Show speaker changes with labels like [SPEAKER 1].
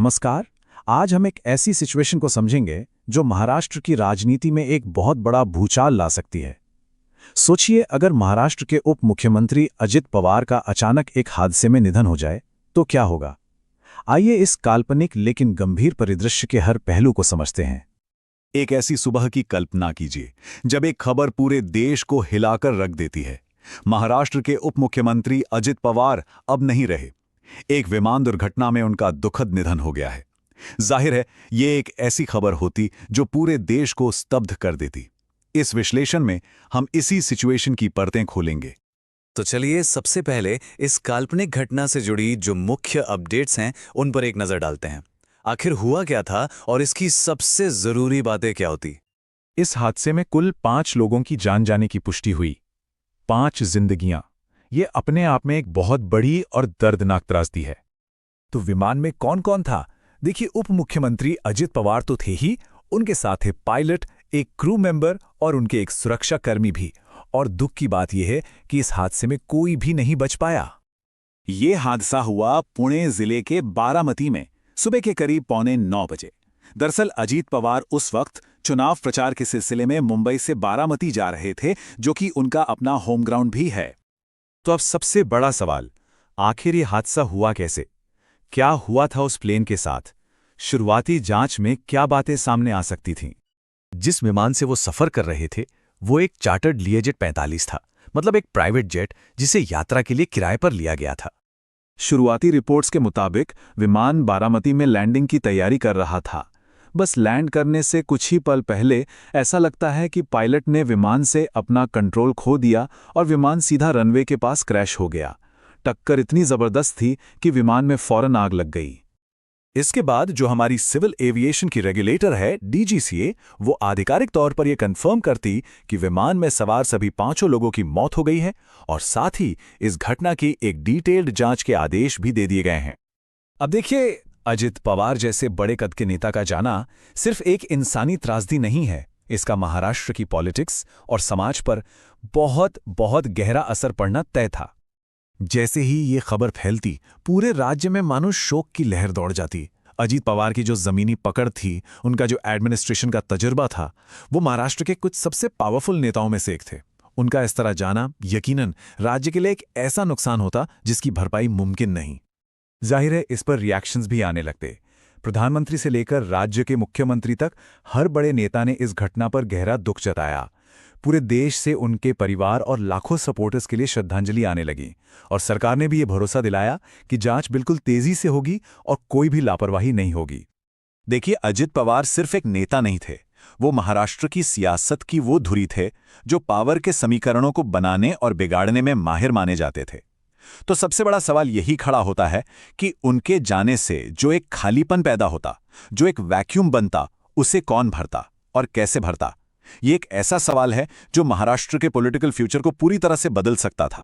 [SPEAKER 1] नमस्कार। आज हम एक ऐसी सिचुएशन को समझेंगे जो महाराष्ट्र की राजनीति में एक बहुत बड़ा भूचाल ला सकती है। सोचिए, अगर महाराष्ट्र के उप मुख्यमंत्री अजित पवार का अचानक एक हादसे में निधन हो जाए तो क्या होगा। आइए इस काल्पनिक लेकिन गंभीर परिदृश्य के हर पहलू को समझते हैं।
[SPEAKER 2] एक ऐसी सुबह की कल्पना कीजिए जब एक खबर पूरे देश को हिलाकर रख देती है। महाराष्ट्र के उप मुख्यमंत्री अजित पवार अब नहीं रहे। एक विमान दुर्घटना में उनका दुखद निधन हो गया है। जाहिर है, ये एक ऐसी खबर होती जो पूरे देश को स्तब्ध कर देती। इस विश्लेषण में हम इसी सिचुएशन की परतें खोलेंगे।
[SPEAKER 3] तो चलिए सबसे पहले इस काल्पनिक घटना से जुड़ी जो मुख्य अपडेट्स हैं उन पर एक नजर डालते हैं। आखिर हुआ क्या था और इसकी सबसे जरूरी बातें क्या होती।
[SPEAKER 1] इस हादसे में कुल 5 लोगों की जान जाने की पुष्टि हुई। 5 जिंदगियां, ये अपने आप में एक बहुत बड़ी और दर्दनाक त्रासदी है। तो विमान में कौन कौन था? देखिए, उप मुख्यमंत्री अजित पवार तो थे ही, उनके साथ थे पायलट, एक क्रू मेंबर और उनके एक सुरक्षाकर्मी भी। और दुख की बात यह है कि इस हादसे में कोई भी नहीं बच पाया।
[SPEAKER 2] ये हादसा हुआ पुणे जिले के बारामती में सुबह के करीब 8:45 बजे। दरअसल अजीत पवार उस वक्त चुनाव प्रचार के सिलसिले में मुंबई से बारामती जा रहे थे, जो कि उनका अपना होम ग्राउंड भी है।
[SPEAKER 1] तो अब सबसे बड़ा सवाल, आखिर ये हादसा हुआ कैसे? क्या हुआ था उस प्लेन के साथ? शुरुआती जांच में क्या बातें सामने आ सकती थीं?
[SPEAKER 4] जिस विमान से वो सफर कर रहे थे वो एक चार्टर्ड लिएजेट 45 था, मतलब एक प्राइवेट जेट जिसे यात्रा के लिए किराए पर लिया गया था।
[SPEAKER 1] शुरुआती रिपोर्ट्स के मुताबिक विमान बारामती में लैंडिंग की तैयारी कर रहा था। बस लैंड करने से कुछ ही पल पहले ऐसा लगता है कि पायलट ने विमान से अपना कंट्रोल खो दिया और विमान सीधा रनवे के पास क्रैश हो गया। टक्कर इतनी जबरदस्त थी कि विमान में फौरन आग लग गई।
[SPEAKER 4] इसके बाद जो हमारी सिविल एविएशन की रेगुलेटर है डीजीसीए, वो आधिकारिक तौर पर यह कंफर्म करती कि विमान में सवार सभी 5 लोगों की मौत हो गई है और साथ ही इस घटना की एक डिटेल्ड जांच के आदेश भी दे दिए गए हैं।
[SPEAKER 1] अब देखिए, अजित पवार जैसे बड़े कद के नेता का जाना सिर्फ एक इंसानी त्रासदी नहीं है, इसका महाराष्ट्र की पॉलिटिक्स और समाज पर बहुत बहुत गहरा असर पड़ना तय था। जैसे ही ये खबर फैलती, पूरे राज्य में मानो शोक की लहर दौड़ जाती। अजीत पवार की जो जमीनी पकड़ थी, उनका जो एडमिनिस्ट्रेशन का तजुर्बा था, वो महाराष्ट्र के कुछ सबसे पावरफुल नेताओं में से एक थे। उनका इस तरह जाना यकीनन राज्य के लिए एक ऐसा नुकसान होता जिसकी भरपाई मुमकिन नहीं। जाहिर है, इस पर रिएक्शंस भी आने लगते। प्रधानमंत्री से लेकर राज्य के मुख्यमंत्री तक हर बड़े नेता ने इस घटना पर गहरा दुख जताया। पूरे देश से उनके परिवार और लाखों सपोर्टर्स के लिए श्रद्धांजलि आने लगी और सरकार ने भी ये भरोसा दिलाया कि जांच बिल्कुल तेजी से होगी और कोई भी लापरवाही नहीं होगी।
[SPEAKER 2] देखिए, अजित पवार सिर्फ एक नेता नहीं थे, वो महाराष्ट्र की सियासत की वो धुरी थे जो पावर के समीकरणों को बनाने और बिगाड़ने में माहिर माने जाते थे। तो सबसे बड़ा सवाल यही खड़ा होता है कि उनके जाने से जो एक खालीपन पैदा होता, जो एक वैक्यूम बनता, उसे कौन भरता और कैसे भरता। ये एक ऐसा सवाल है जो महाराष्ट्र के पॉलिटिकल फ्यूचर को पूरी तरह से बदल सकता था।